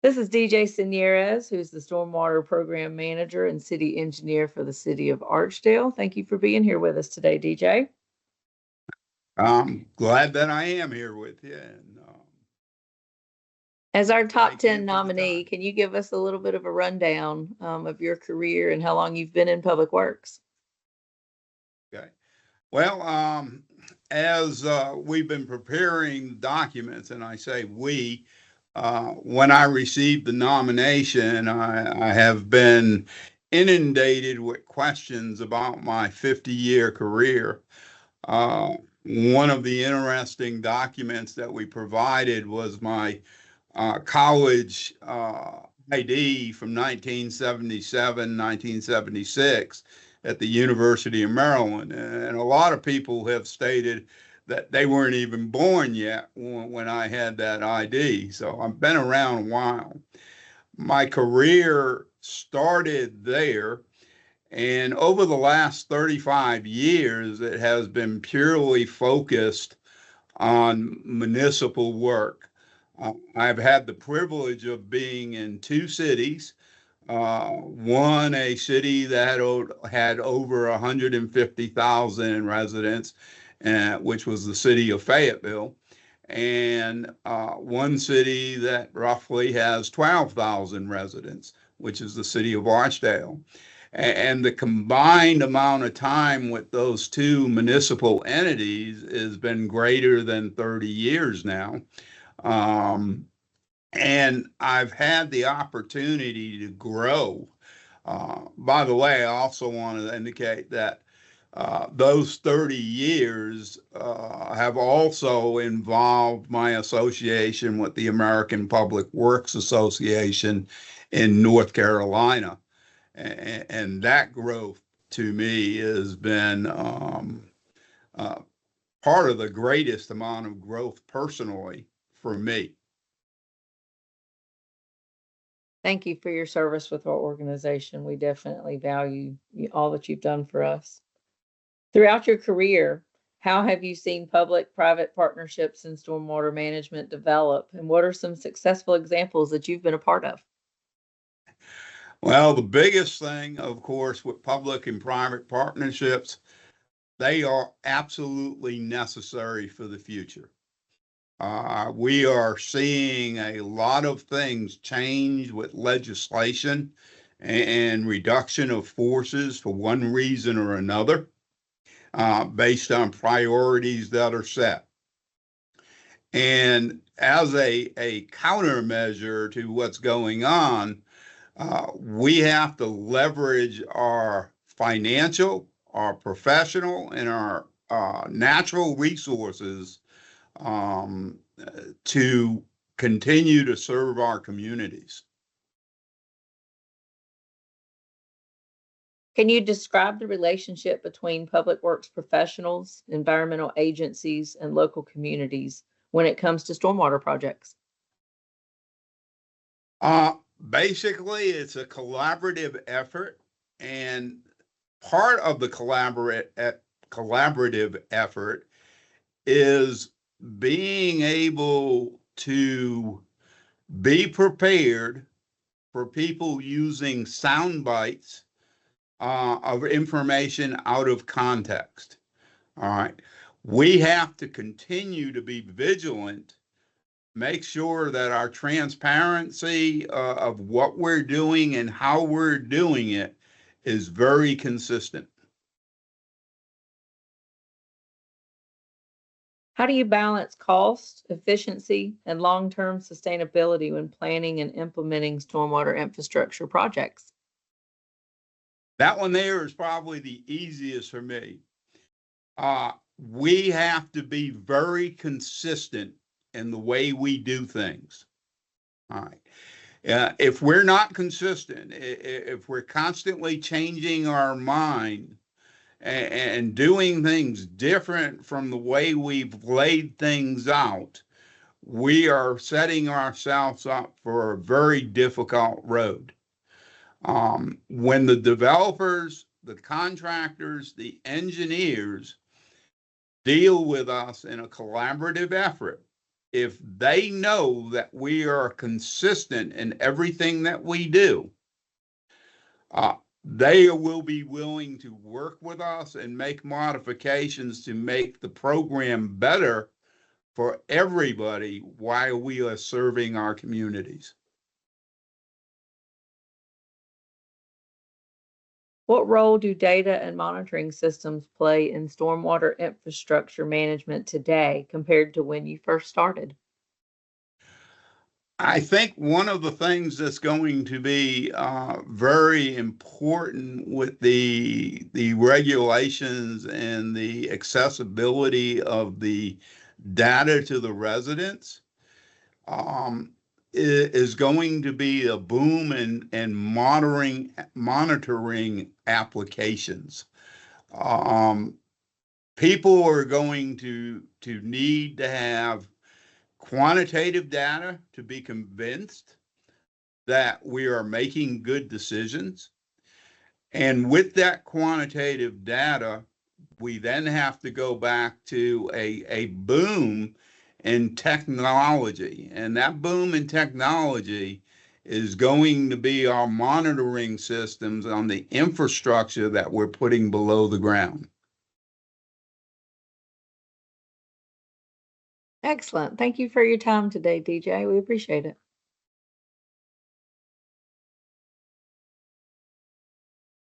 This is DJ Señeres, who's the Stormwater Program Manager and City Engineer for the City of Archdale. Thank you for being here with us today, DJ. I'm glad that I am here with you. And, As our top thank 10 you for the nominee, time. can you give us a little bit of a rundown of your career and how long you've been in public works? Okay. Well, as we've been preparing documents, and I say we, when I received the nomination, I have been inundated with questions about my 50-year career. One of the interesting documents that we provided was my college ID from 1977, 1976 at the University of Maryland. And a lot of people have stated that they weren't even born yet when I had that ID. So I've been around a while. My career started there. And over the last 35 years, it has been purely focused on municipal work. I've had the privilege of being in two cities. One, a city that had over 150,000 residents, which was the city of Fayetteville, and one city that roughly has 12,000 residents, which is the city of Archdale. And the combined amount of time with those two municipal entities has been greater than 30 years now. And I've had the opportunity to grow. By the way, I also want to indicate that those 30 years have also involved my association with the American Public Works Association in North Carolina. And that growth to me has been part of the greatest amount of growth personally for me. Thank you for your service with our organization. We definitely value all that you've done for us. Throughout your career, how have you seen public-private partnerships in stormwater management develop, and what are some successful examples that you've been a part of? Well, the biggest thing, of course, with public and private partnerships, they are absolutely necessary for the future. We are seeing a lot of things change with legislation and reduction of forces for one reason or another, based on priorities that are set. And as a countermeasure to what's going on, we have to leverage our financial, our professional, and our natural resources to continue to serve our communities. Can you describe the relationship between public works professionals, environmental agencies, and local communities when it comes to stormwater projects? Basically, it's a collaborative effort, and part of the collaborative effort is being able to be prepared for people using sound bites of information out of context. All right. We have to continue to be vigilant, make sure that our transparency of what we're doing and how we're doing it is very consistent. How do you balance cost, efficiency, and long-term sustainability when planning and implementing stormwater infrastructure projects? That one there is probably the easiest for me. We have to be very consistent in the way we do things. All right. If we're not consistent, if we're constantly changing our mind and doing things different from the way we've laid things out, we are setting ourselves up for a very difficult road. When the developers, the contractors, the engineers deal with us in a collaborative effort, if they know that we are consistent in everything that we do, they will be willing to work with us and make modifications to make the program better for everybody while we are serving our communities. What role do data and monitoring systems play in stormwater infrastructure management today compared to when you first started? I think one of the things that's going to be very important with the regulations and the accessibility of the data to the residents um, is going to be a boom in monitoring applications. Um, People are going to need to have quantitative data to be convinced that we are making good decisions. And with that quantitative data, we then have to go back to a boom in technology. And that boom in technology is going to be our monitoring systems on the infrastructure that we're putting below the ground. Excellent. Thank you for your time today, DJ. We appreciate it.